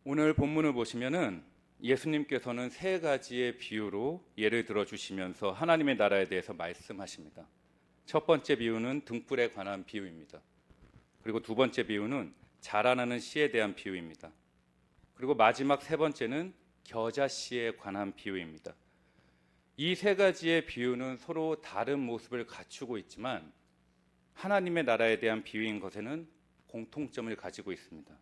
오늘 본문을 보시면은 예수님께서는 세 가지의 비유로 예를 들어 주시면서 하나님의 나라에 대해서 말씀하십니다. 첫 번째 비유는 등불에 관한 비유입니다. 그리고 두 번째 비유는 자라나는 씨에 대한 비유입니다. 그리고 마지막 세 번째는 겨자씨에 관한 비유입니다. 이 세 가지의 비유는 서로 다른 모습을 갖추고 있지만 하나님의 나라에 대한 비유인 것에는 공통점을 가지고 있습니다.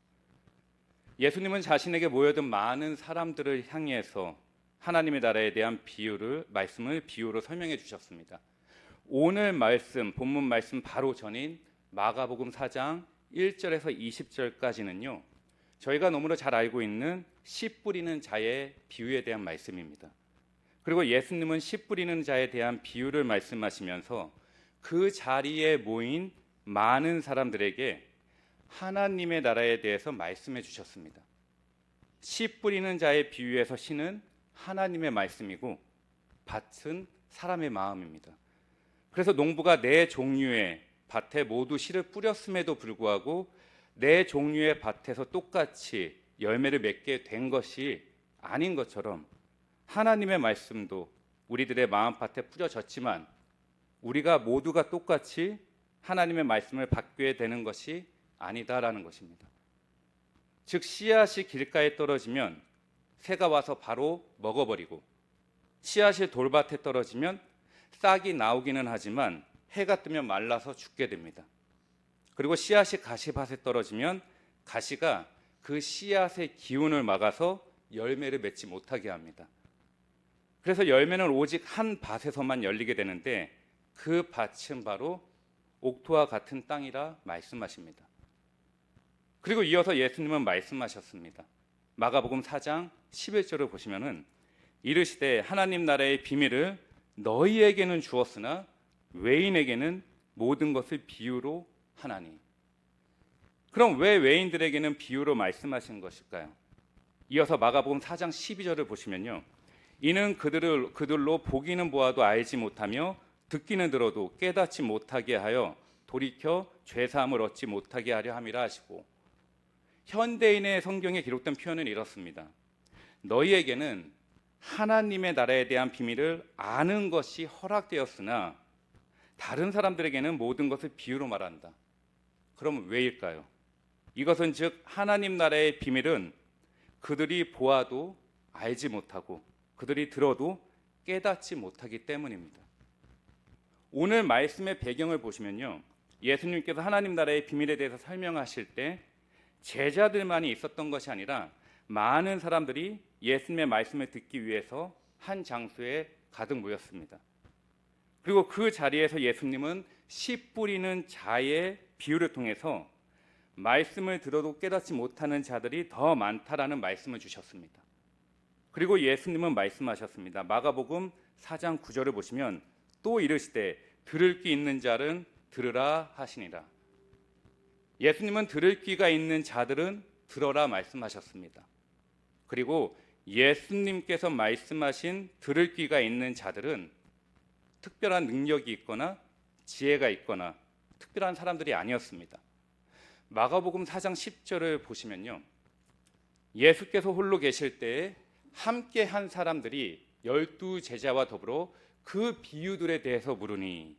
예수님은 자신에게 모여든 많은 사람들을 향해서 하나님의 나라에 대한 말씀을 비유로 설명해 주셨습니다. 오늘 말씀, 본문 말씀 바로 전인 마가복음 4장 1절에서 20절까지는요. 저희가 너무나 잘 알고 있는 씨 뿌리는 자의 비유에 대한 말씀입니다. 그리고 예수님은 씨 뿌리는 자에 대한 비유를 말씀하시면서 그 자리에 모인 많은 사람들에게 하나님의 나라에 대해서 말씀해 주셨습니다. 씨 뿌리는 자의 비유에서 씨는 하나님의 말씀이고 밭은 사람의 마음입니다. 그래서 농부가 네 종류의 밭에 모두 씨를 뿌렸음에도 불구하고 네 종류의 밭에서 똑같이 열매를 맺게 된 것이 아닌 것처럼 하나님의 말씀도 우리들의 마음밭에 뿌려졌지만 우리가 모두가 똑같이 하나님의 말씀을 받게 되는 것이 아니다라는 것입니다. 즉 씨앗이 길가에 떨어지면 새가 와서 바로 먹어버리고 씨앗이 돌밭에 떨어지면 싹이 나오기는 하지만 해가 뜨면 말라서 죽게 됩니다. 그리고 씨앗이 가시밭에 떨어지면 가시가 그 씨앗의 기운을 막아서 열매를 맺지 못하게 합니다. 그래서 열매는 오직 한 밭에서만 열리게 되는데 그 밭은 바로 옥토와 같은 땅이라 말씀하십니다. 그리고 이어서 예수님은 말씀하셨습니다. 마가복음 4장 11절을 보시면은 이르시되 하나님 나라의 비밀을 너희에게는 주었으나 외인에게는 모든 것을 비유로 하나니. 그럼 왜 외인들에게는 비유로 말씀하신 것일까요? 이어서 마가복음 4장 12절을 보시면요. 이는 그들로 보기는 보아도 알지 못하며 듣기는 들어도 깨닫지 못하게 하여 돌이켜 죄사함을 얻지 못하게 하려 함이라 하시고, 현대인의 성경에 기록된 표현은 이렇습니다. 너희에게는 하나님의 나라에 대한 비밀을 아는 것이 허락되었으나 다른 사람들에게는 모든 것을 비유로 말한다. 그럼 왜일까요? 이것은 즉 하나님 나라의 비밀은 그들이 보아도 알지 못하고 그들이 들어도 깨닫지 못하기 때문입니다. 오늘 말씀의 배경을 보시면요. 예수님께서 하나님 나라의 비밀에 대해서 설명하실 때 제자들만이 있었던 것이 아니라 많은 사람들이 예수님의 말씀을 듣기 위해서 한 장소에 가득 모였습니다. 그리고 그 자리에서 예수님은 씨 뿌리는 자의 비유를 통해서 말씀을 들어도 깨닫지 못하는 자들이 더 많다라는 말씀을 주셨습니다. 그리고 예수님은 말씀하셨습니다. 마가복음 4장 9절을 보시면 또 이르시되 들을 귀 있는 자는 들으라 하시니라. 예수님은 들을 귀가 있는 자들은 들어라 말씀하셨습니다. 그리고 예수님께서 말씀하신 들을 귀가 있는 자들은 특별한 능력이 있거나 지혜가 있거나 특별한 사람들이 아니었습니다. 마가복음 4장 10절을 보시면요. 예수께서 홀로 계실 때에 함께 한 사람들이 12제자와 더불어 그 비유들에 대해서 물으니,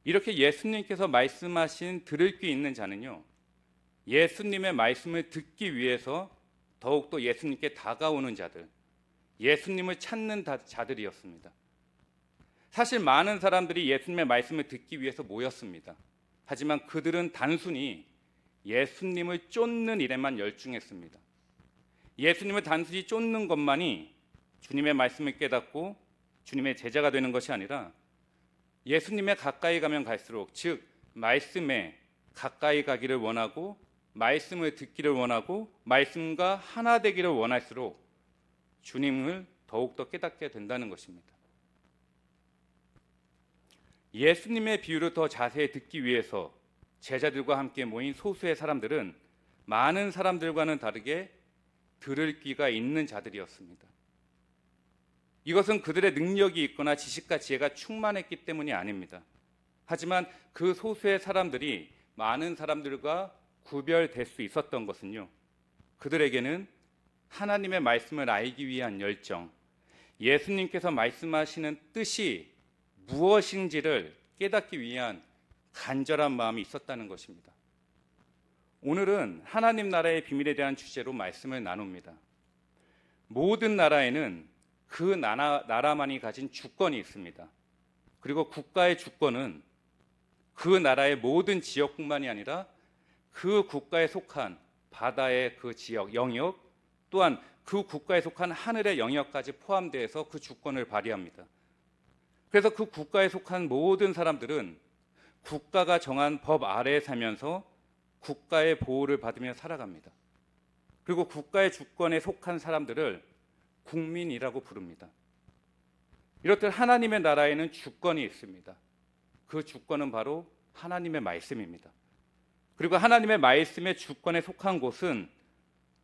이렇게 예수님께서 말씀하신 들을 귀 있는 자는요, 예수님의 말씀을 듣기 위해서 더욱더 예수님께 다가오는 자들, 예수님을 찾는 자들이었습니다. 사실 많은 사람들이 예수님의 말씀을 듣기 위해서 모였습니다. 하지만 그들은 단순히 예수님을 쫓는 일에만 열중했습니다. 예수님을 단순히 쫓는 것만이 주님의 말씀을 깨닫고 주님의 제자가 되는 것이 아니라 예수님에 가까이 가면 갈수록, 즉 말씀에 가까이 가기를 원하고 말씀을 듣기를 원하고 말씀과 하나 되기를 원할수록 주님을 더욱더 깨닫게 된다는 것입니다. 예수님의 비유를 더 자세히 듣기 위해서 제자들과 함께 모인 소수의 사람들은 많은 사람들과는 다르게 들을 귀가 있는 자들이었습니다. 이것은 그들의 능력이 있거나 지식과 지혜가 충만했기 때문이 아닙니다. 하지만 그 소수의 사람들이 많은 사람들과 구별될 수 있었던 것은요, 그들에게는 하나님의 말씀을 알기 위한 열정, 예수님께서 말씀하시는 뜻이 무엇인지를 깨닫기 위한 간절한 마음이 있었다는 것입니다. 오늘은 하나님 나라의 비밀에 대한 주제로 말씀을 나눕니다. 모든 나라에는 그 나라만이 가진 주권이 있습니다. 그리고 국가의 주권은 그 나라의 모든 지역뿐만이 아니라 그 국가에 속한 바다의 그 지역, 영역, 또한 그 국가에 속한 하늘의 영역까지 포함되어서 그 주권을 발휘합니다. 그래서 그 국가에 속한 모든 사람들은 국가가 정한 법 아래에 살면서 국가의 보호를 받으며 살아갑니다. 그리고 국가의 주권에 속한 사람들을 국민이라고 부릅니다. 이렇듯 하나님의 나라에는 주권이 있습니다. 그 주권은 바로 하나님의 말씀입니다. 그리고 하나님의 말씀의 주권에 속한 곳은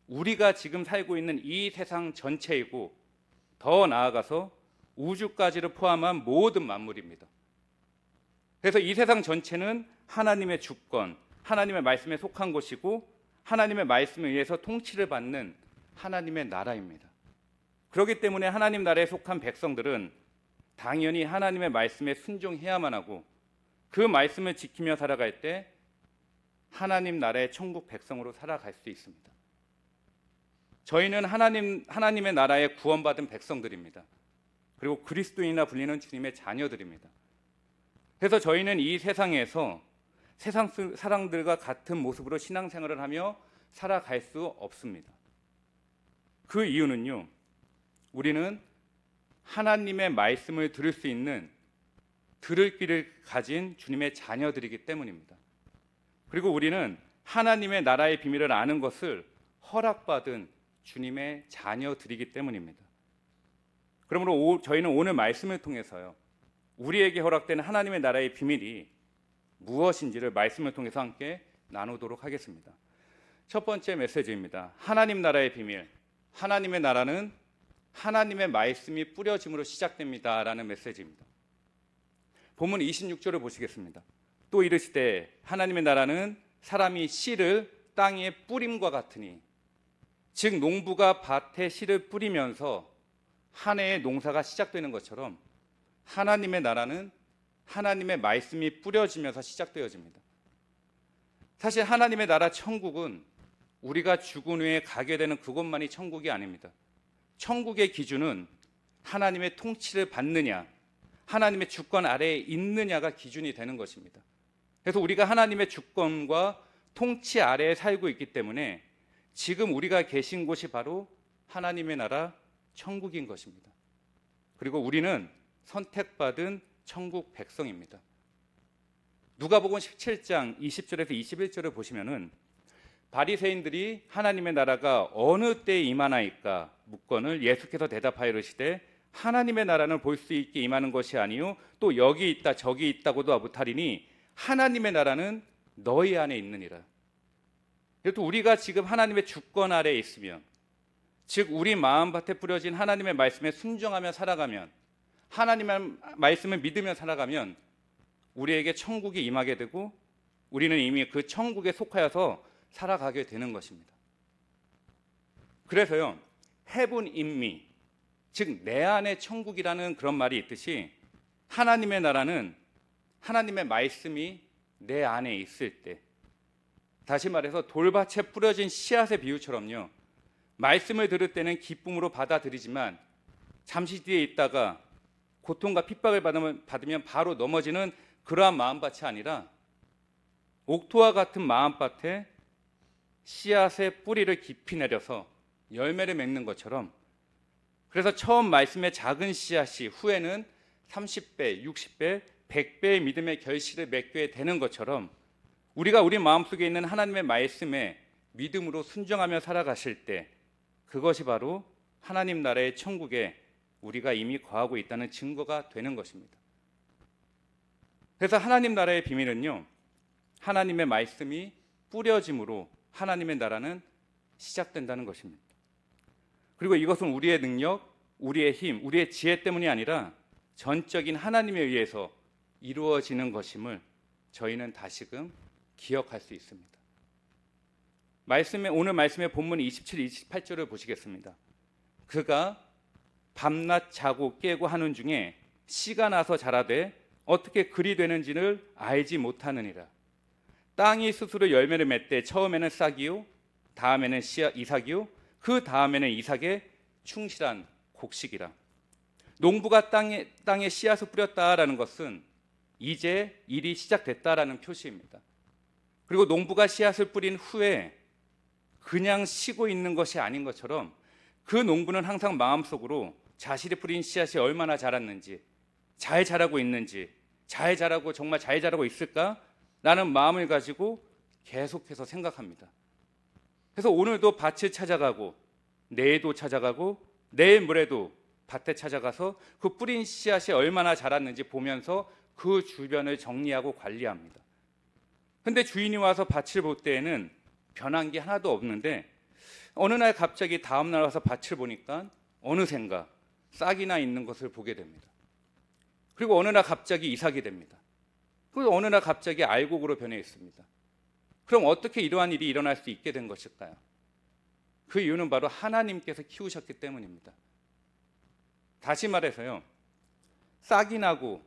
우리가 지금 살고 있는 이 세상 전체이고 더 나아가서 우주까지를 포함한 모든 만물입니다. 그래서 이 세상 전체는 하나님의 주권, 하나님의 말씀에 속한 곳이고 하나님의 말씀에 의해서 통치를 받는 하나님의 나라입니다. 그렇기 때문에 하나님 나라에 속한 백성들은 당연히 하나님의 말씀에 순종해야만 하고 그 말씀을 지키며 살아갈 때 하나님 나라의 천국 백성으로 살아갈 수 있습니다. 저희는 하나님의 나라에 구원받은 백성들입니다. 그리고 그리스도인이라 불리는 주님의 자녀들입니다. 그래서 저희는 이 세상에서 세상 사람들과 같은 모습으로 신앙생활을 하며 살아갈 수 없습니다. 그 이유는요, 우리는 하나님의 말씀을 들을 수 있는 들을 귀를 가진 주님의 자녀들이기 때문입니다. 그리고 우리는 하나님의 나라의 비밀을 아는 것을 허락받은 주님의 자녀들이기 때문입니다. 그러므로 저희는 오늘 말씀을 통해서요, 우리에게 허락된 하나님의 나라의 비밀이 무엇인지를 말씀을 통해서 함께 나누도록 하겠습니다. 첫 번째 메시지입니다. 하나님 나라의 비밀. 하나님의 나라는 하나님의 말씀이 뿌려짐으로 시작됩니다 라는 메시지입니다. 본문 26절을 보시겠습니다. 또 이르시되 하나님의 나라는 사람이 씨를 땅에 뿌림과 같으니, 즉 농부가 밭에 씨를 뿌리면서 한 해의 농사가 시작되는 것처럼 하나님의 나라는 하나님의 말씀이 뿌려지면서 시작되어집니다. 사실 하나님의 나라 천국은 우리가 죽은 후에 가게 되는 그것만이 천국이 아닙니다. 천국의 기준은 하나님의 통치를 받느냐, 하나님의 주권 아래에 있느냐가 기준이 되는 것입니다. 그래서 우리가 하나님의 주권과 통치 아래에 살고 있기 때문에 지금 우리가 계신 곳이 바로 하나님의 나라 천국인 것입니다. 그리고 우리는 선택받은 천국 백성입니다. 누가복음 17장 20절에서 21절을 보시면은 바리새인들이 하나님의 나라가 어느 때에 임하나이까 묻거늘 예수께서 대답하여 이르시되 하나님의 나라는 볼 수 있게 임하는 것이 아니요 또 여기 있다 저기 있다고도 못하리니 하나님의 나라는 너희 안에 있느니라. 또 우리가 지금 하나님의 주권 아래에 있으면, 즉 우리 마음밭에 뿌려진 하나님의 말씀에 순종하며 살아가면, 하나님의 말씀을 믿으며 살아가면 우리에게 천국이 임하게 되고 우리는 이미 그 천국에 속하여서 살아가게 되는 것입니다. 그래서요, heaven in me, 즉 내 안에 천국이라는 그런 말이 있듯이 하나님의 나라는 하나님의 말씀이 내 안에 있을 때, 다시 말해서 돌밭에 뿌려진 씨앗의 비유처럼요, 말씀을 들을 때는 기쁨으로 받아들이지만 잠시 뒤에 있다가 고통과 핍박을 받으면 바로 넘어지는 그러한 마음밭이 아니라 옥토와 같은 마음밭에 씨앗의 뿌리를 깊이 내려서 열매를 맺는 것처럼, 그래서 처음 말씀의 작은 씨앗이 후에는 30배, 60배, 100배의 믿음의 결실을 맺게 되는 것처럼 우리가 우리 마음속에 있는 하나님의 말씀에 믿음으로 순종하며 살아가실 때 그것이 바로 하나님 나라의 천국에 우리가 이미 거하고 있다는 증거가 되는 것입니다. 그래서 하나님 나라의 비밀은요, 하나님의 말씀이 뿌려짐으로 하나님의 나라는 시작된다는 것입니다. 그리고 이것은 우리의 능력, 우리의 힘, 우리의 지혜 때문이 아니라 전적인 하나님에 의해서 이루어지는 것임을 저희는 다시금 기억할 수 있습니다. 오늘 말씀의 본문 27, 28절을 보시겠습니다. 그가 밤낮 자고 깨고 하는 중에 씨가 나서 자라되 어떻게 그리 되는지를 알지 못하느니라. 땅이 스스로 열매를 맺되 처음에는 싹이요 다음에는 이삭이요 그 다음에는 이삭의 충실한 곡식이라. 농부가 땅에 씨앗을 뿌렸다라는 것은 이제 일이 시작됐다라는 표시입니다. 그리고 농부가 씨앗을 뿌린 후에 그냥 쉬고 있는 것이 아닌 것처럼 그 농부는 항상 마음속으로 자신이 뿌린 씨앗이 얼마나 자랐는지, 잘 자라고 있는지, 잘 자라고 정말 잘 자라고 있을까라는 마음을 가지고 계속해서 생각합니다. 그래서 오늘도 밭을 찾아가고 내일도 찾아가고 내일 모레도 밭에 찾아가서 그 뿌린 씨앗이 얼마나 자랐는지 보면서 그 주변을 정리하고 관리합니다. 근데 주인이 와서 밭을 볼 때에는 변한 게 하나도 없는데 어느 날 갑자기 다음 날 와서 밭을 보니까 어느샌가 싹이나 있는 것을 보게 됩니다. 그리고 어느 날 갑자기 이삭이 됩니다. 그리고 어느 날 갑자기 알곡으로 변해 있습니다. 그럼 어떻게 이러한 일이 일어날 수 있게 된 것일까요? 그 이유는 바로 하나님께서 키우셨기 때문입니다. 다시 말해서요, 싹이 나고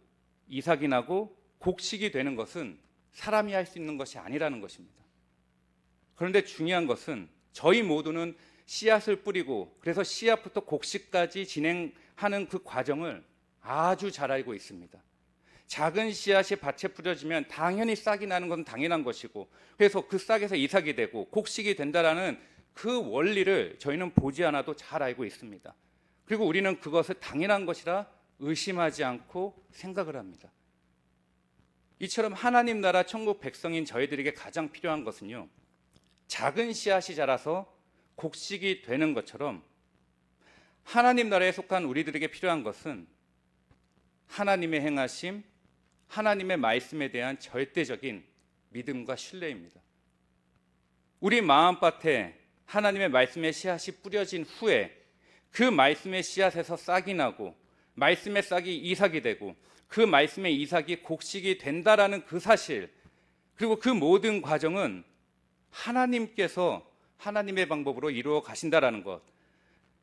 이삭이 나고 곡식이 되는 것은 사람이 할 수 있는 것이 아니라는 것입니다. 그런데 중요한 것은 저희 모두는 씨앗을 뿌리고 그래서 씨앗부터 곡식까지 진행하는 그 과정을 아주 잘 알고 있습니다. 작은 씨앗이 밭에 뿌려지면 당연히 싹이 나는 건 당연한 것이고 그래서 그 싹에서 이삭이 되고 곡식이 된다라는 그 원리를 저희는 보지 않아도 잘 알고 있습니다. 그리고 우리는 그것을 당연한 것이라 의심하지 않고 생각을 합니다. 이처럼 하나님 나라 천국 백성인 저희들에게 가장 필요한 것은요, 작은 씨앗이 자라서 곡식이 되는 것처럼 하나님 나라에 속한 우리들에게 필요한 것은 하나님의 행하심, 하나님의 말씀에 대한 절대적인 믿음과 신뢰입니다. 우리 마음밭에 하나님의 말씀의 씨앗이 뿌려진 후에 그 말씀의 씨앗에서 싹이 나고 말씀의 싹이 이삭이 되고 그 말씀의 이삭이 곡식이 된다라는 그 사실, 그리고 그 모든 과정은 하나님께서 하나님의 방법으로 이루어 가신다라는 것.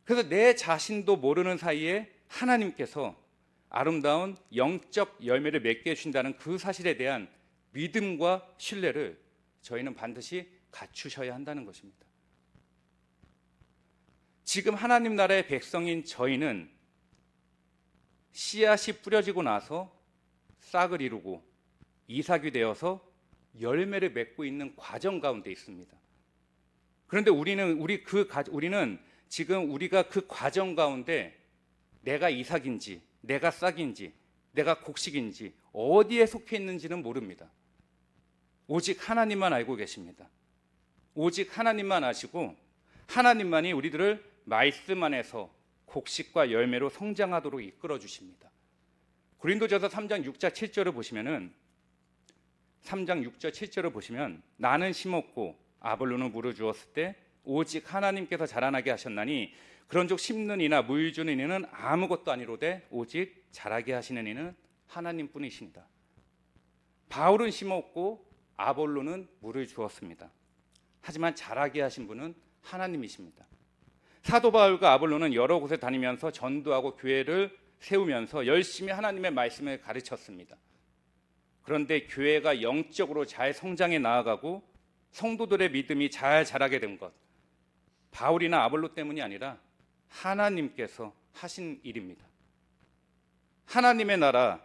그래서 내 자신도 모르는 사이에 하나님께서 아름다운 영적 열매를 맺게 해주신다는 그 사실에 대한 믿음과 신뢰를 저희는 반드시 갖추셔야 한다는 것입니다. 지금 하나님 나라의 백성인 저희는 씨앗이 뿌려지고 나서 싹을 이루고 이삭이 되어서 열매를 맺고 있는 과정 가운데 있습니다. 그런데 우리는 지금 우리가 그 과정 가운데 내가 이삭인지, 내가 싹인지, 내가 곡식인지 어디에 속해 있는지는 모릅니다. 오직 하나님만 알고 계십니다. 오직 하나님만 아시고 하나님만이 우리들을 말씀 안에서 곡식과 열매로 성장하도록 이끌어 주십니다. 고린도전서 3장 6절 7절을 보시면은 3장 6절 7절을 보시면 나는 심었고 아볼로는 물을 주었을 때 오직 하나님께서 자라나게 하셨나니 그런즉 심는 이나 물 주는 이는 아무것도 아니로되 오직 자라게 하시는 이는 하나님뿐이십니다. 바울은 심었고 아볼로는 물을 주었습니다. 하지만 자라게 하신 분은 하나님이십니다. 사도 바울과 아볼로는 여러 곳에 다니면서 전도하고 교회를 세우면서 열심히 하나님의 말씀을 가르쳤습니다. 그런데 교회가 영적으로 잘 성장해 나아가고 성도들의 믿음이 잘 자라게 된 것, 바울이나 아볼로 때문이 아니라 하나님께서 하신 일입니다. 하나님의 나라,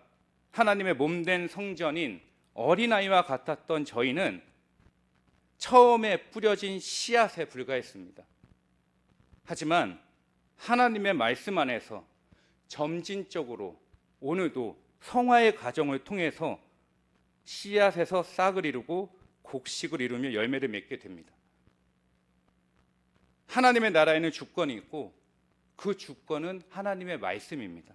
하나님의 몸된 성전인 어린아이와 같았던 저희는 처음에 뿌려진 씨앗에 불과했습니다. 하지만 하나님의 말씀 안에서 점진적으로 오늘도 성화의 과정을 통해서 씨앗에서 싹을 이루고 곡식을 이루며 열매를 맺게 됩니다. 하나님의 나라에는 주권이 있고 그 주권은 하나님의 말씀입니다.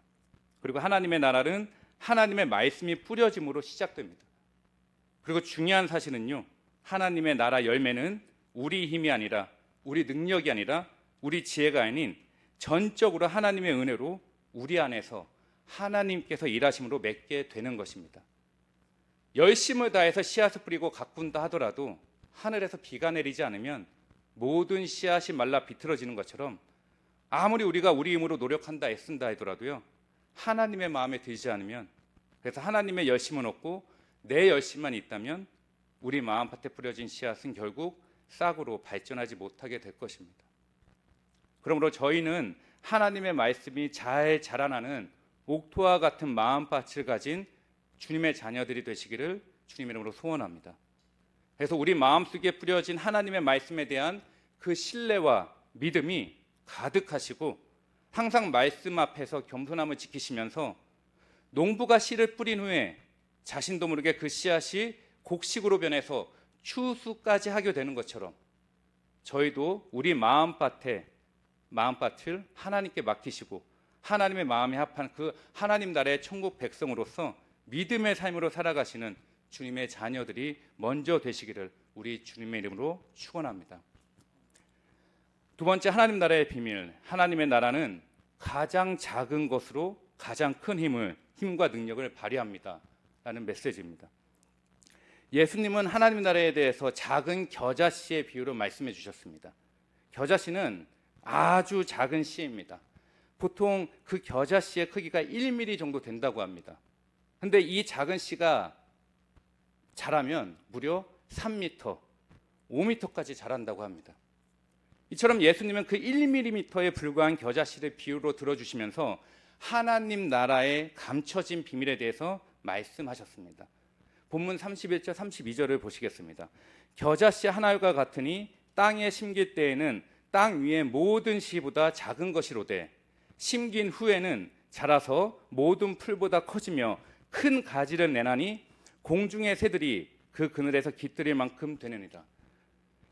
그리고 하나님의 나라는 하나님의 말씀이 뿌려짐으로 시작됩니다. 그리고 중요한 사실은요, 하나님의 나라 열매는 우리 힘이 아니라, 우리 능력이 아니라, 우리 지혜가 아닌 전적으로 하나님의 은혜로 우리 안에서 하나님께서 일하심으로 맺게 되는 것입니다. 열심을 다해서 씨앗을 뿌리고 가꾼다 하더라도 하늘에서 비가 내리지 않으면 모든 씨앗이 말라 비틀어지는 것처럼 아무리 우리가 우리 힘으로 노력한다 애쓴다 하더라도요, 하나님의 마음에 들지 않으면, 그래서 하나님의 열심은 없고 내 열심만 있다면 우리 마음밭에 뿌려진 씨앗은 결국 싹으로 발전하지 못하게 될 것입니다. 그러므로 저희는 하나님의 말씀이 잘 자라나는 옥토와 같은 마음밭을 가진 주님의 자녀들이 되시기를 주님의 이름으로 소원합니다. 그래서 우리 마음속에 뿌려진 하나님의 말씀에 대한 그 신뢰와 믿음이 가득하시고 항상 말씀 앞에서 겸손함을 지키시면서 농부가 씨를 뿌린 후에 자신도 모르게 그 씨앗이 곡식으로 변해서 추수까지 하게 되는 것처럼 저희도 우리 마음밭을 하나님께 맡기시고 하나님의 마음에 합한 그 하나님 나라의 천국 백성으로서 믿음의 삶으로 살아가시는 주님의 자녀들이 먼저 되시기를 우리 주님의 이름으로 축원합니다. 두 번째, 하나님 나라의 비밀. 하나님의 나라는 가장 작은 것으로 가장 큰 힘과 능력을 발휘합니다 라는 메시지입니다. 예수님은 하나님 나라에 대해서 작은 겨자씨의 비유로 말씀해 주셨습니다. 겨자씨는 아주 작은 씨입니다. 보통 그 겨자씨의 크기가 1mm 정도 된다고 합니다. 그런데 이 작은 씨가 자라면 무려 3m, 5m까지 자란다고 합니다. 이처럼 예수님은 그 1mm에 불과한 겨자씨를 비유로 들어주시면서 하나님 나라의 감춰진 비밀에 대해서 말씀하셨습니다. 본문 31절 32절을 보시겠습니다. 겨자씨 하나가 같으니 땅에 심길 때에는 땅 위의 모든 씨보다 작은 것이로되 심긴 후에는 자라서 모든 풀보다 커지며 큰 가지를 내나니 공중의 새들이 그 그늘에서 깃들일 만큼 되느니라.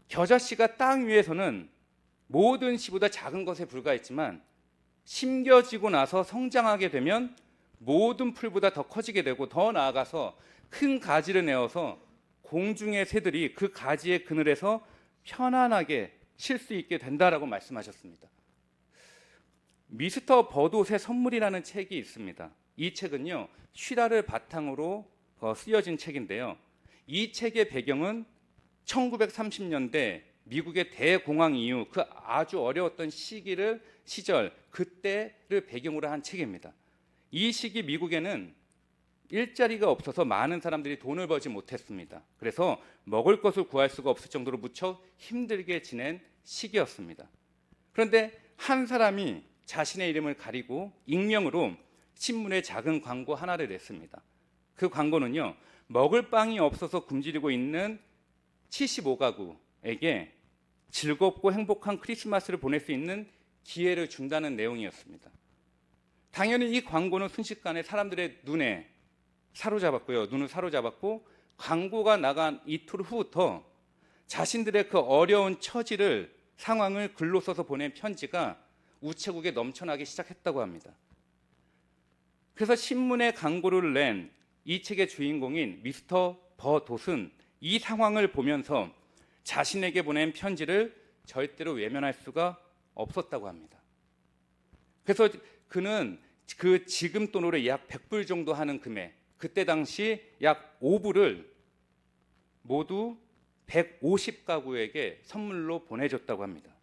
겨자씨가 땅 위에서는 모든 씨보다 작은 것에 불과했지만 심겨지고 나서 성장하게 되면 모든 풀보다 더 커지게 되고 더 나아가서 큰 가지를 내어서 공중의 새들이 그 가지의 그늘에서 편안하게 쉴 수 있게 된다라고 말씀하셨습니다. 미스터 버돗의 선물이라는 책이 있습니다. 이 책은요, 실화를 바탕으로 쓰여진 책인데요, 이 책의 배경은 1930년대 미국의 대공황 이후 그 아주 어려웠던 시절 그때를 배경으로 한 책입니다. 이 시기 미국에는 일자리가 없어서 많은 사람들이 돈을 벌지 못했습니다. 그래서 먹을 것을 구할 수가 없을 정도로 무척 힘들게 지낸 시기였습니다. 그런데 한 사람이 자신의 이름을 가리고 익명으로 신문에 작은 광고 하나를 냈습니다. 그 광고는요, 먹을 빵이 없어서 굶주리고 있는 75가구에게 즐겁고 행복한 크리스마스를 보낼 수 있는 기회를 준다는 내용이었습니다. 당연히 이 광고는 순식간에 사람들의 눈을 사로잡았고 광고가 나간 이틀 후부터 자신들의 그 어려운 상황을 글로 써서 보낸 편지가 우체국에 넘쳐나기 시작했다고 합니다. 그래서 신문에 광고를 낸 이 책의 주인공인 미스터 버돗은 이 상황을 보면서 자신에게 보낸 편지를 절대로 외면할 수가 없었다고 합니다. 그래서 그는 그 지금 돈으로 약 100불 정도 하는 금액, 그때 당시 약 5불을 모두 150가구에게 선물로 보내줬다고 합니다.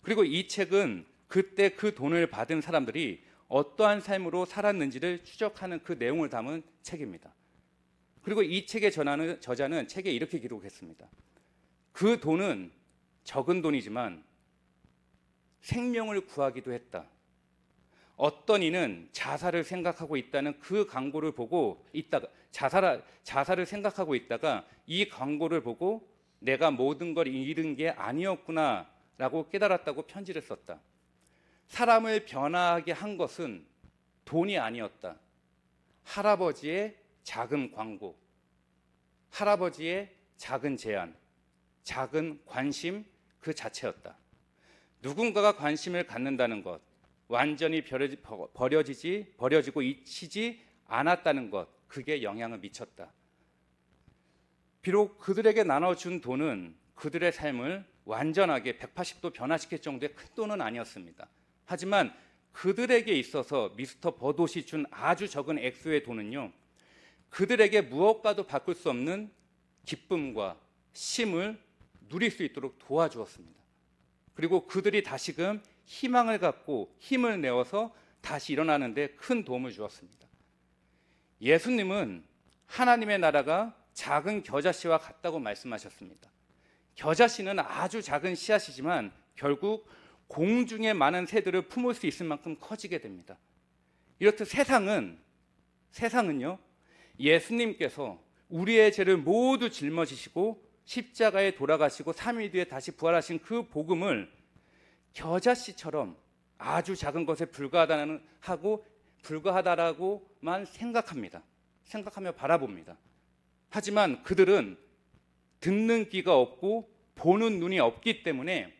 그리고 이 책은 그때 그 돈을 받은 사람들이 어떠한 삶으로 살았는지를 추적하는 그 내용을 담은 책입니다. 그리고 이 책의 저자는 책에 이렇게 기록했습니다. 그 돈은 적은 돈이지만 생명을 구하기도 했다. 어떤 이는 자살을 생각하고 있다는 그 광고를 보고 있다가 자살을 생각하고 있다가 이 광고를 보고 내가 모든 걸 잃은 게 아니었구나라고 깨달았다고 편지를 썼다. 사람을 변화하게 한 것은 돈이 아니었다. 할아버지의 작은 광고, 할아버지의 작은 제안, 작은 관심 그 자체였다. 누군가가 관심을 갖는다는 것, 완전히 버려지고 잊히지 않았다는 것, 그게 영향을 미쳤다. 비록 그들에게 나눠준 돈은 그들의 삶을 완전하게 180도 변화시킬 정도의 큰 돈은 아니었습니다. 하지만 그들에게 있어서 미스터 버돗이 준 아주 적은 액수의 돈은요, 그들에게 무엇과도 바꿀 수 없는 기쁨과 쉼을 누릴 수 있도록 도와주었습니다. 그리고 그들이 다시금 희망을 갖고 힘을 내어서 다시 일어나는 데 큰 도움을 주었습니다. 예수님은 하나님의 나라가 작은 겨자씨와 같다고 말씀하셨습니다. 겨자씨는 아주 작은 씨앗이지만 결국 공중에 많은 새들을 품을 수 있을 만큼 커지게 됩니다. 이렇듯 세상은요, 예수님께서 우리의 죄를 모두 짊어지시고 십자가에 돌아가시고 3일 뒤에 다시 부활하신 그 복음을 겨자씨처럼 아주 작은 것에 불과하다라고만 생각하며 바라봅니다. 하지만 그들은 듣는 귀가 없고 보는 눈이 없기 때문에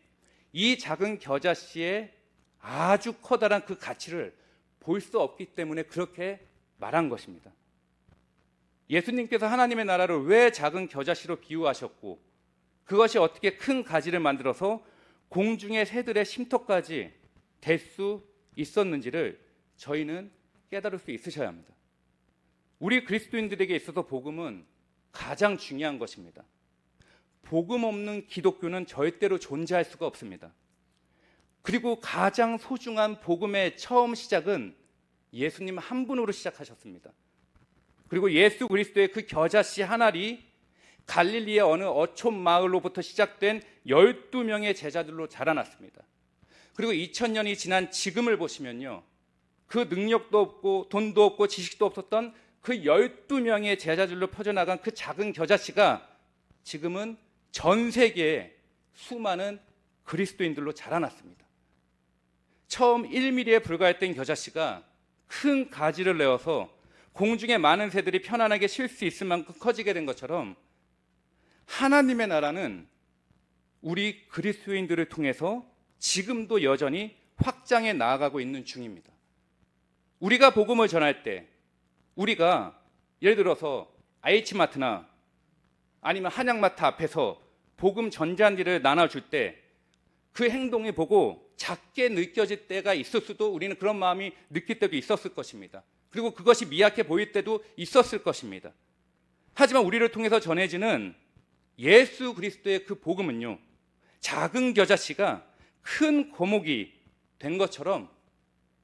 이 작은 겨자씨의 아주 커다란 그 가치를 볼 수 없기 때문에 그렇게 말한 것입니다. 예수님께서 하나님의 나라를 왜 작은 겨자씨로 비유하셨고 그것이 어떻게 큰 가지를 만들어서 공중의 새들의 쉼터까지 될 수 있었는지를 저희는 깨달을 수 있으셔야 합니다. 우리 그리스도인들에게 있어서 복음은 가장 중요한 것입니다. 복음 없는 기독교는 절대로 존재할 수가 없습니다. 그리고 가장 소중한 복음의 처음 시작은 예수님 한 분으로 시작하셨습니다. 그리고 예수 그리스도의 그 겨자씨 한 알이 갈릴리의 어느 어촌 마을로부터 시작된 12명의 제자들로 자라났습니다. 그리고 2000년이 지난 지금을 보시면요, 그 능력도 없고 돈도 없고 지식도 없었던 그 12명의 제자들로 퍼져나간 그 작은 겨자씨가 지금은 전 세계에 수많은 그리스도인들로 자라났습니다. 처음 1mm에 불과했던 겨자씨가 큰 가지를 내어서 공중에 많은 새들이 편안하게 쉴 수 있을 만큼 커지게 된 것처럼 하나님의 나라는 우리 그리스도인들을 통해서 지금도 여전히 확장해 나아가고 있는 중입니다. 우리가 복음을 전할 때 우리가 예를 들어서 H마트나 아니면 한약마트 앞에서 복음 전자지를 나눠줄 때 그 행동이 보고 작게 느껴질 때가 있을 수도, 우리는 그런 마음이 느낄 때도 있었을 것입니다. 그리고 그것이 미약해 보일 때도 있었을 것입니다. 하지만 우리를 통해서 전해지는 예수 그리스도의 그 복음은요, 작은 겨자씨가 큰 거목이 된 것처럼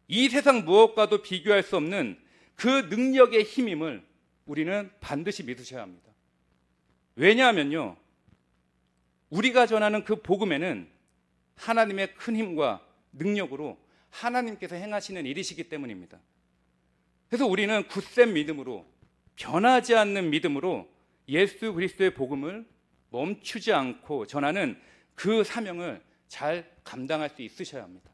이 세상 무엇과도 비교할 수 없는 그 능력의 힘임을 우리는 반드시 믿으셔야 합니다. 왜냐하면요, 우리가 전하는 그 복음에는 하나님의 큰 힘과 능력으로 하나님께서 행하시는 일이시기 때문입니다. 그래서 우리는 굳센 믿음으로, 변하지 않는 믿음으로 예수 그리스도의 복음을 멈추지 않고 전하는 그 사명을 잘 감당할 수 있으셔야 합니다.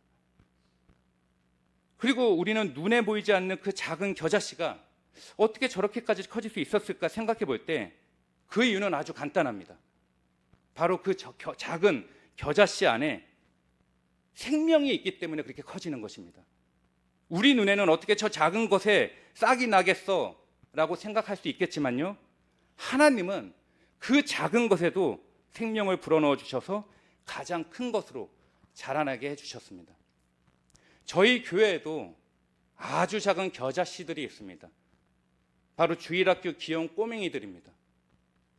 그리고 우리는 눈에 보이지 않는 그 작은 겨자씨가 어떻게 저렇게까지 커질 수 있었을까 생각해 볼 때 그 이유는 아주 간단합니다. 바로 그 작은 겨자씨 안에 생명이 있기 때문에 그렇게 커지는 것입니다. 우리 눈에는 어떻게 저 작은 것에 싹이 나겠어 라고 생각할 수 있겠지만요, 하나님은 그 작은 것에도 생명을 불어넣어 주셔서 가장 큰 것으로 자라나게 해주셨습니다. 저희 교회에도 아주 작은 겨자씨들이 있습니다. 바로 주일학교 귀여운 꼬맹이들입니다.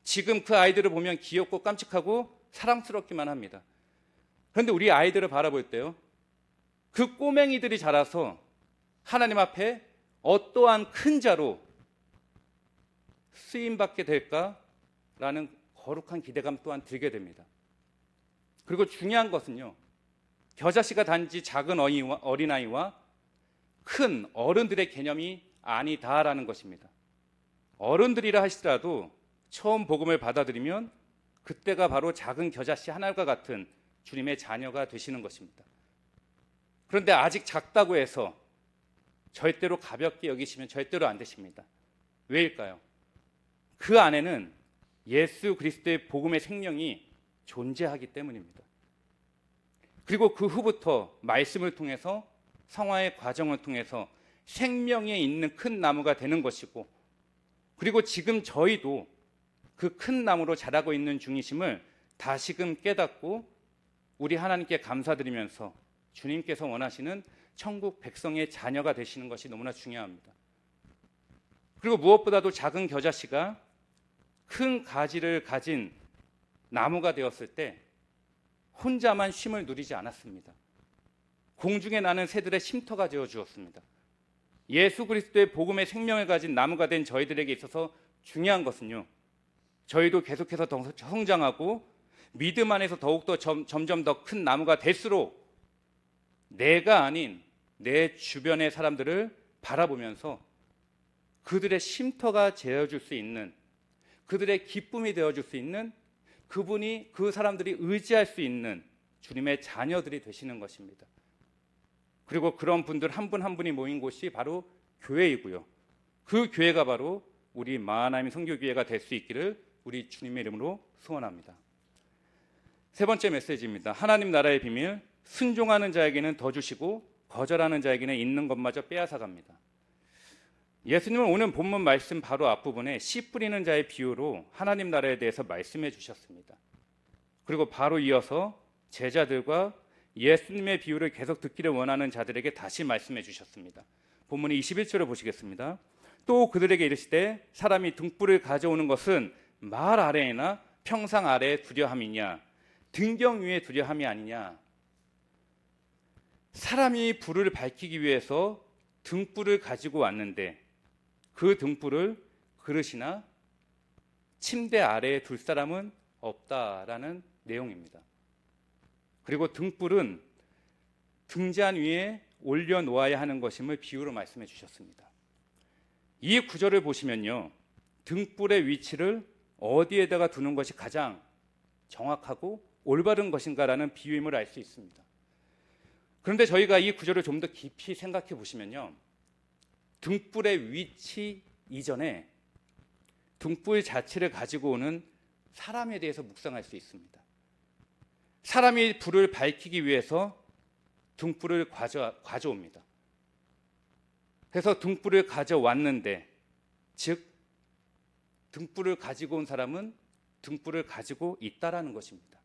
지금 그 아이들을 보면 귀엽고 깜찍하고 사랑스럽기만 합니다. 그런데 우리 아이들을 바라볼 때요, 그 꼬맹이들이 자라서 하나님 앞에 어떠한 큰 자로 쓰임받게 될까라는 거룩한 기대감 또한 들게 됩니다. 그리고 중요한 것은요, 겨자씨가 단지 작은 어린아이와 큰 어른들의 개념이 아니다라는 것입니다. 어른들이라 하시더라도 처음 복음을 받아들이면 그때가 바로 작은 겨자씨 하나가 같은 주님의 자녀가 되시는 것입니다. 그런데 아직 작다고 해서 절대로 가볍게 여기시면 절대로 안 되십니다. 왜일까요? 그 안에는 예수 그리스도의 복음의 생명이 존재하기 때문입니다. 그리고 그 후부터 말씀을 통해서, 성화의 과정을 통해서 생명에 있는 큰 나무가 되는 것이고, 그리고 지금 저희도 그 큰 나무로 자라고 있는 중이심을 다시금 깨닫고 우리 하나님께 감사드리면서 주님께서 원하시는 천국 백성의 자녀가 되시는 것이 너무나 중요합니다. 그리고 무엇보다도 작은 겨자씨가 큰 가지를 가진 나무가 되었을 때 혼자만 쉼을 누리지 않았습니다. 공중에 나는 새들의 쉼터가 되어 주었습니다. 예수 그리스도의 복음의 생명을 가진 나무가 된 저희들에게 있어서 중요한 것은요, 저희도 계속해서 더 성장하고 믿음 안에서 더욱더 점점 더 큰 나무가 될수록 내가 아닌 내 주변의 사람들을 바라보면서 그들의 쉼터가 되어줄 수 있는, 그들의 기쁨이 되어줄 수 있는, 그분이 그 사람들이 의지할 수 있는 주님의 자녀들이 되시는 것입니다. 그리고 그런 분들 한 분 한 분이 모인 곳이 바로 교회이고요. 그 교회가 바로 우리 마하나임 선교교회가 될 수 있기를 우리 주님의 이름으로 소원합니다. 세 번째 메시지입니다. 하나님 나라의 비밀, 순종하는 자에게는 더 주시고 거절하는 자에게는 있는 것마저 빼앗아갑니다. 예수님은 오늘 본문 말씀 바로 앞부분에 씨 뿌리는 자의 비유로 하나님 나라에 대해서 말씀해 주셨습니다. 그리고 바로 이어서 제자들과 예수님의 비유를 계속 듣기를 원하는 자들에게 다시 말씀해 주셨습니다. 본문이 21절을 보시겠습니다. 또 그들에게 이르시되 사람이 등불을 가져오는 것은 말 아래에나 평상 아래에 두려함이냐 등경 위에 두려함이 아니냐. 사람이 불을 밝히기 위해서 등불을 가지고 왔는데 그 등불을 그릇이나 침대 아래에 둘 사람은 없다라는 내용입니다. 그리고 등불은 등잔 위에 올려놓아야 하는 것임을 비유로 말씀해 주셨습니다. 이 구절을 보시면요, 등불의 위치를 어디에다가 두는 것이 가장 정확하고 올바른 것인가라는 비유임을 알 수 있습니다. 그런데 저희가 이 구절을 좀 더 깊이 생각해 보시면요, 등불의 위치 이전에 등불 자체를 가지고 오는 사람에 대해서 묵상할 수 있습니다. 사람이 불을 밝히기 위해서 등불을 가져옵니다. 그래서 등불을 가져왔는데, 즉 등불을 가지고 온 사람은 등불을 가지고 있다라는 것입니다.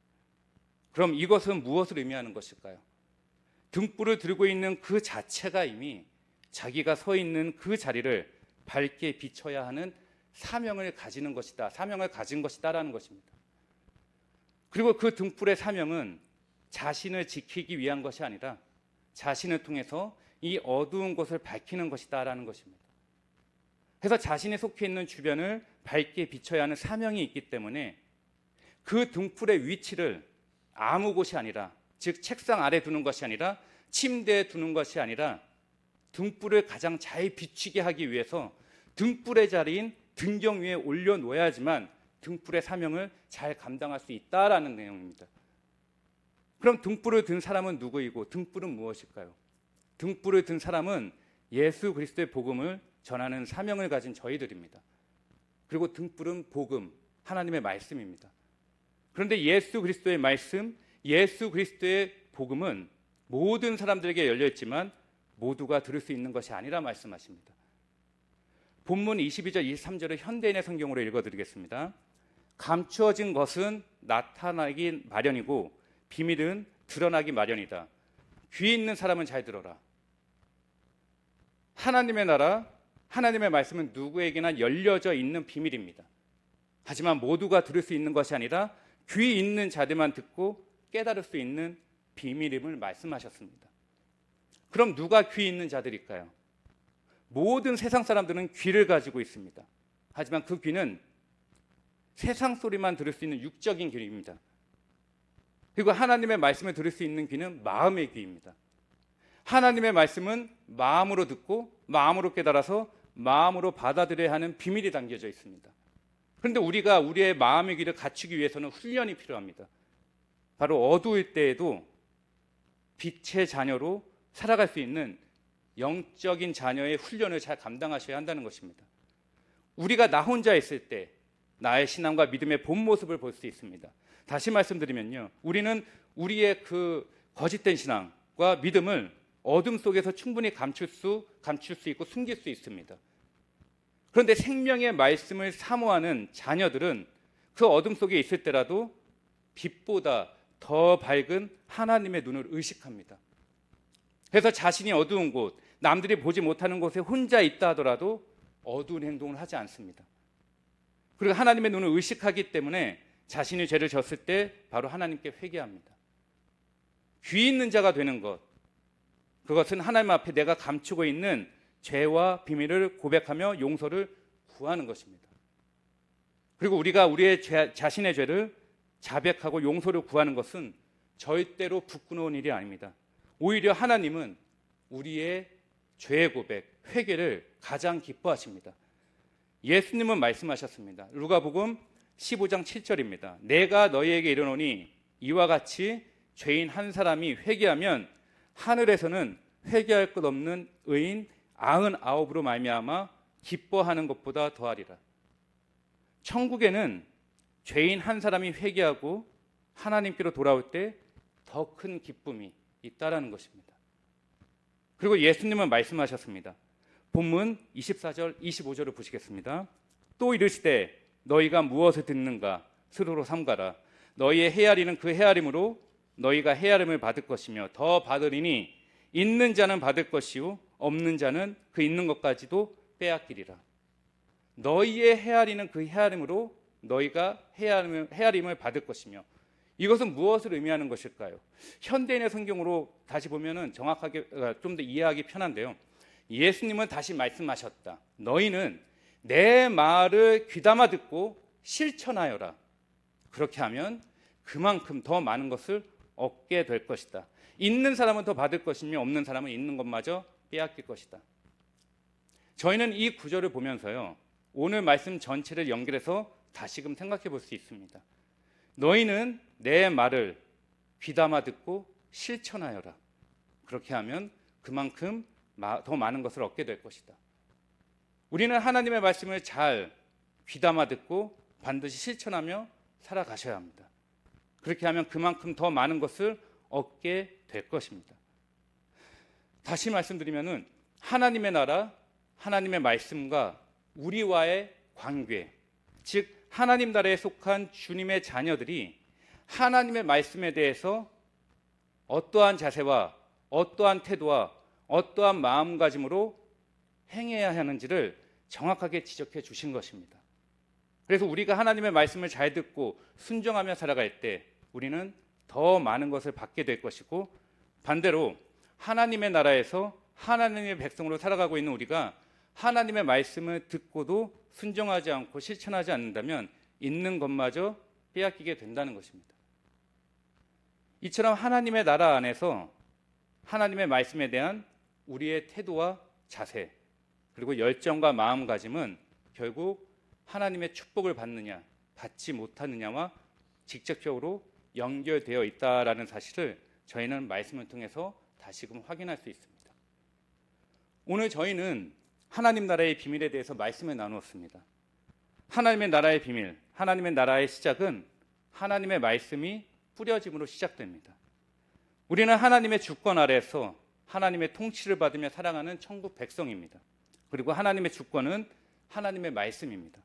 그럼 이것은 무엇을 의미하는 것일까요? 등불을 들고 있는 그 자체가 이미 자기가 서 있는 그 자리를 밝게 비춰야 하는 사명을 가지는 것이다, 사명을 가진 것이다라는 것입니다. 그리고 그 등불의 사명은 자신을 지키기 위한 것이 아니라 자신을 통해서 이 어두운 곳을 밝히는 것이다라는 것입니다. 그래서 자신이 속해 있는 주변을 밝게 비춰야 하는 사명이 있기 때문에 그 등불의 위치를 아무 곳이 아니라, 즉 책상 아래 두는 것이 아니라 침대에 두는 것이 아니라 등불을 가장 잘 비추게 하기 위해서 등불의 자리인 등경 위에 올려놓아야지만 등불의 사명을 잘 감당할 수 있다라는 내용입니다. 그럼 등불을 든 사람은 누구이고 등불은 무엇일까요? 등불을 든 사람은 예수 그리스도의 복음을 전하는 사명을 가진 저희들입니다. 그리고 등불은 복음, 하나님의 말씀입니다. 그런데 예수 그리스도의 말씀, 예수 그리스도의 복음은 모든 사람들에게 열려있지만 모두가 들을 수 있는 것이 아니라 말씀하십니다. 본문 22절, 23절을 현대인의 성경으로 읽어드리겠습니다. 감추어진 것은 나타나기 마련이고 비밀은 드러나기 마련이다. 귀 있는 사람은 잘 들어라. 하나님의 나라, 하나님의 말씀은 누구에게나 열려져 있는 비밀입니다. 하지만 모두가 들을 수 있는 것이 아니라 귀 있는 자들만 듣고 깨달을 수 있는 비밀임을 말씀하셨습니다. 그럼 누가 귀 있는 자들일까요? 모든 세상 사람들은 귀를 가지고 있습니다. 하지만 그 귀는 세상 소리만 들을 수 있는 육적인 귀입니다. 그리고 하나님의 말씀을 들을 수 있는 귀는 마음의 귀입니다. 하나님의 말씀은 마음으로 듣고 마음으로 깨달아서 마음으로 받아들여야 하는 비밀이 담겨져 있습니다. 그런데 우리가 우리의 마음의 귀를 갖추기 위해서는 훈련이 필요합니다. 바로 어두울 때에도 빛의 자녀로 살아갈 수 있는 영적인 자녀의 훈련을 잘 감당하셔야 한다는 것입니다. 우리가 나 혼자 있을 때 나의 신앙과 믿음의 본 모습을 볼 수 있습니다. 다시 말씀드리면요, 우리는 우리의 그 거짓된 신앙과 믿음을 어둠 속에서 충분히 감출 수 있고 숨길 수 있습니다. 그런데 생명의 말씀을 사모하는 자녀들은 그 어둠 속에 있을 때라도 빛보다 더 밝은 하나님의 눈을 의식합니다. 그래서 자신이 어두운 곳, 남들이 보지 못하는 곳에 혼자 있다 하더라도 어두운 행동을 하지 않습니다. 그리고 하나님의 눈을 의식하기 때문에 자신이 죄를 졌을 때 바로 하나님께 회개합니다. 귀 있는 자가 되는 것, 그것은 하나님 앞에 내가 감추고 있는 죄와 비밀을 고백하며 용서를 구하는 것입니다. 그리고 우리가 우리의 자신의 죄를 자백하고 용서를 구하는 것은 절대로 부끄러운 일이 아닙니다. 오히려 하나님은 우리의 죄의 고백, 회개를 가장 기뻐하십니다. 예수님은 말씀하셨습니다. 누가복음 15장 7절입니다. 내가 너희에게 이르노니 이와 같이 죄인 한 사람이 회개하면 하늘에서는 회개할 것 없는 의인 99으로 말미암아 기뻐하는 것보다 더하리라. 천국에는 죄인 한 사람이 회개하고 하나님께로 돌아올 때 더 큰 기쁨이 있다라는 것입니다. 그리고 예수님은 말씀하셨습니다. 본문 24절 25절을 보시겠습니다. 또 이르시되 너희가 무엇을 듣는가 스스로 삼가라. 너희의 헤아리는 그 헤아림으로 너희가 헤아림을 받을 것이며 더 받으리니 있는 자는 받을 것이요 없는 자는 그 있는 것까지도 빼앗기리라. 너희의 헤아리는 그 헤아림으로 너희가 헤아림을 받을 것이며, 이것은 무엇을 의미하는 것일까요? 현대인의 성경으로 다시 보면은 정확하게 좀 더 이해하기 편한데요. 예수님은 다시 말씀하셨다. 너희는 내 말을 귀담아 듣고 실천하여라. 그렇게 하면 그만큼 더 많은 것을 얻게 될 것이다. 있는 사람은 더 받을 것이며 없는 사람은 있는 것마저 빼앗길 것이다. 저희는 이 구절을 보면서요, 오늘 말씀 전체를 연결해서 다시금 생각해 볼 수 있습니다. 너희는 내 말을 귀담아 듣고 실천하여라. 그렇게 하면 그만큼 더 많은 것을 얻게 될 것이다. 우리는 하나님의 말씀을 잘 귀담아 듣고 반드시 실천하며 살아가셔야 합니다. 그렇게 하면 그만큼 더 많은 것을 얻게 될 것입니다. 다시 말씀드리면은 하나님의 나라, 하나님의 말씀과 우리와의 관계, 즉 하나님 나라에 속한 주님의 자녀들이 하나님의 말씀에 대해서 어떠한 자세와 어떠한 태도와 어떠한 마음가짐으로 행해야 하는지를 정확하게 지적해 주신 것입니다. 그래서 우리가 하나님의 말씀을 잘 듣고 순종하며 살아갈 때 우리는 더 많은 것을 받게 될 것이고, 반대로 하나님의 나라에서 하나님의 백성으로 살아가고 있는 우리가 하나님의 말씀을 듣고도 순종하지 않고 실천하지 않는다면 있는 것마저 빼앗기게 된다는 것입니다. 이처럼 하나님의 나라 안에서 하나님의 말씀에 대한 우리의 태도와 자세, 그리고 열정과 마음가짐은 결국 하나님의 축복을 받느냐 받지 못하느냐와 직접적으로 연결되어 있다라는 사실을 저희는 말씀을 통해서 다시금 확인할 수 있습니다. 오늘 저희는 하나님 나라의 비밀에 대해서 말씀을 나누었습니다. 하나님의 나라의 비밀, 하나님의 나라의 시작은 하나님의 말씀이 뿌려짐으로 시작됩니다. 우리는 하나님의 주권 아래에서 하나님의 통치를 받으며 살아가는 천국 백성입니다. 그리고 하나님의 주권은 하나님의 말씀입니다.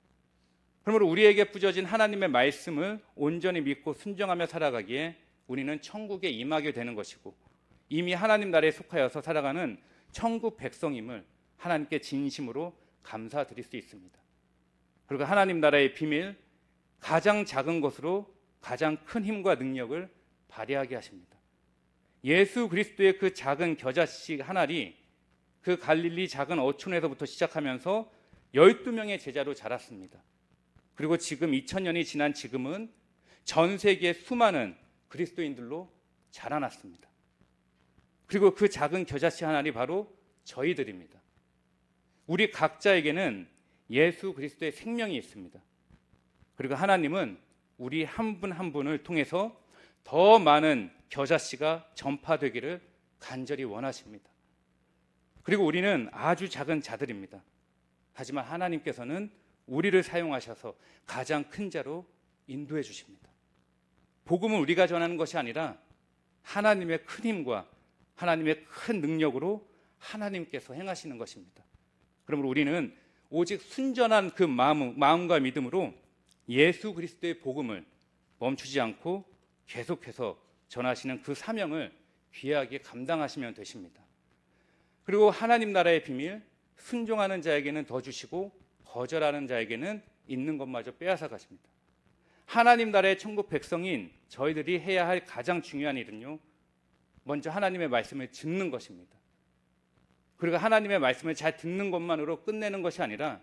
그러므로 우리에게 뿌려진 하나님의 말씀을 온전히 믿고 순종하며 살아가기에 우리는 천국에 임하게 되는 것이고, 이미 하나님 나라에 속하여서 살아가는 천국 백성임을 하나님께 진심으로 감사드릴 수 있습니다. 그리고 하나님 나라의 비밀, 가장 작은 것으로 가장 큰 힘과 능력을 발휘하게 하십니다. 예수 그리스도의 그 작은 겨자씨 한 알이 그 갈릴리 작은 어촌에서부터 시작하면서 12명의 제자로 자랐습니다. 그리고 지금 2000년이 지난 지금은 전 세계의 수많은 그리스도인들로 자라났습니다. 그리고 그 작은 겨자씨 한 알이 바로 저희들입니다. 우리 각자에게는 예수 그리스도의 생명이 있습니다. 그리고 하나님은 우리 한 분 한 분을 통해서 더 많은 겨자씨가 전파되기를 간절히 원하십니다. 그리고 우리는 아주 작은 자들입니다. 하지만 하나님께서는 우리를 사용하셔서 가장 큰 자로 인도해 주십니다. 복음은 우리가 전하는 것이 아니라 하나님의 큰 힘과 하나님의 큰 능력으로 하나님께서 행하시는 것입니다. 그러므로 우리는 오직 순전한 그 마음과 믿음으로 예수 그리스도의 복음을 멈추지 않고 계속해서 전하시는 그 사명을 귀하게 감당하시면 되십니다. 그리고 하나님 나라의 비밀, 순종하는 자에게는 더 주시고 거절하는 자에게는 있는 것마저 빼앗아 가십니다. 하나님 나라의 천국 백성인 저희들이 해야 할 가장 중요한 일은요, 먼저 하나님의 말씀을 듣는 것입니다. 그리고 하나님의 말씀을 잘 듣는 것만으로 끝내는 것이 아니라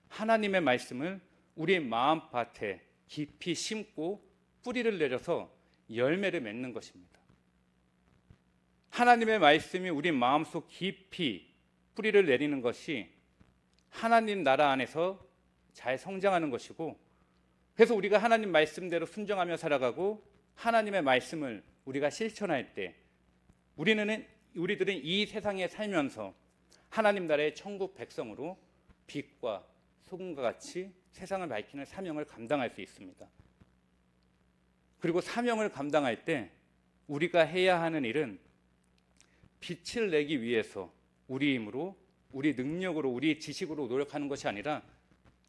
하나님의 말씀을 우리 마음밭에 깊이 심고 뿌리를 내려서 열매를 맺는 것입니다. 하나님의 말씀이 우리 마음속 깊이 뿌리를 내리는 것이 하나님 나라 안에서 잘 성장하는 것이고, 그래서 우리가 하나님 말씀대로 순종하며 살아가고 하나님의 말씀을 우리가 실천할 때 우리들은 이 세상에 살면서 하나님 나라의 천국 백성으로 빛과 소금과 같이 세상을 밝히는 사명을 감당할 수 있습니다. 그리고 사명을 감당할 때 우리가 해야 하는 일은 빛을 내기 위해서 우리 힘으로, 우리 능력으로, 우리 지식으로 노력하는 것이 아니라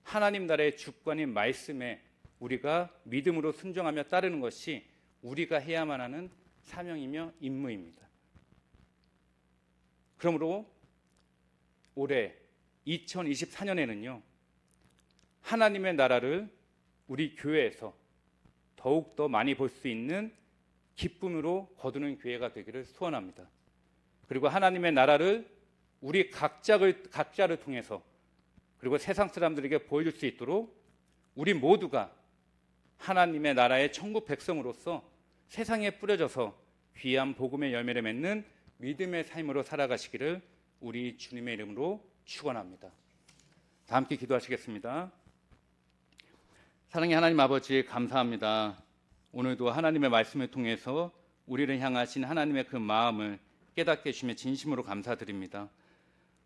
하나님 나라의 주권인 말씀에 우리가 믿음으로 순종하며 따르는 것이 우리가 해야만 하는 사명이며 임무입니다. 그러므로 올해 2024년에는요, 하나님의 나라를 우리 교회에서 더욱더 많이 볼 수 있는 기쁨으로 거두는 교회가 되기를 소원합니다. 그리고 하나님의 나라를 우리 각자를 통해서, 그리고 세상 사람들에게 보여줄 수 있도록 우리 모두가 하나님의 나라의 천국 백성으로서 세상에 뿌려져서 귀한 복음의 열매를 맺는 믿음의 삶으로 살아가시기를 우리 주님의 이름으로 축원합니다. 다 함께 기도하시겠습니다. 사랑의 하나님 아버지, 감사합니다. 오늘도 하나님의 말씀을 통해서 우리를 향하신 하나님의 그 마음을 깨닫게 해주시며 진심으로 감사드립니다.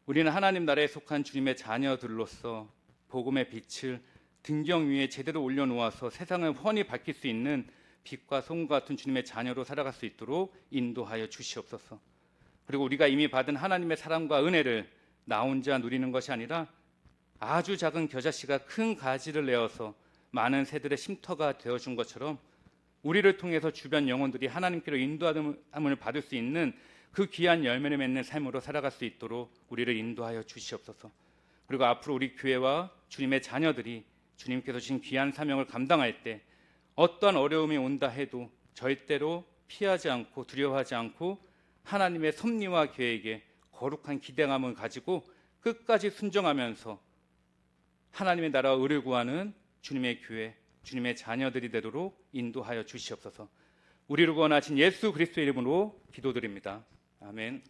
우리는 하나님 나라에 속한 주님의 자녀들로서 복음의 빛을 등경 위에 제대로 올려놓아서 세상을 훤히 밝힐 수 있는 빛과 소금과 같은 주님의 자녀로 살아갈 수 있도록 인도하여 주시옵소서. 그리고 우리가 이미 받은 하나님의 사랑과 은혜를 나 혼자 누리는 것이 아니라 아주 작은 겨자씨가 큰 가지를 내어서 많은 새들의 쉼터가 되어준 것처럼 우리를 통해서 주변 영혼들이 하나님께로 인도함을 받을 수 있는 그 귀한 열매를 맺는 삶으로 살아갈 수 있도록 우리를 인도하여 주시옵소서. 그리고 앞으로 우리 교회와 주님의 자녀들이 주님께서 주신 귀한 사명을 감당할 때 어떠한 어려움이 온다 해도 절대로 피하지 않고 두려워하지 않고 하나님의 섭리와 계획에 거룩한 기대감을 가지고 끝까지 순종하면서 하나님의 나라와 의를 구하는 주님의 교회, 주님의 자녀들이 되도록 인도하여 주시옵소서. 우리를 구원하신 예수 그리스도의 이름으로 기도드립니다. 아멘.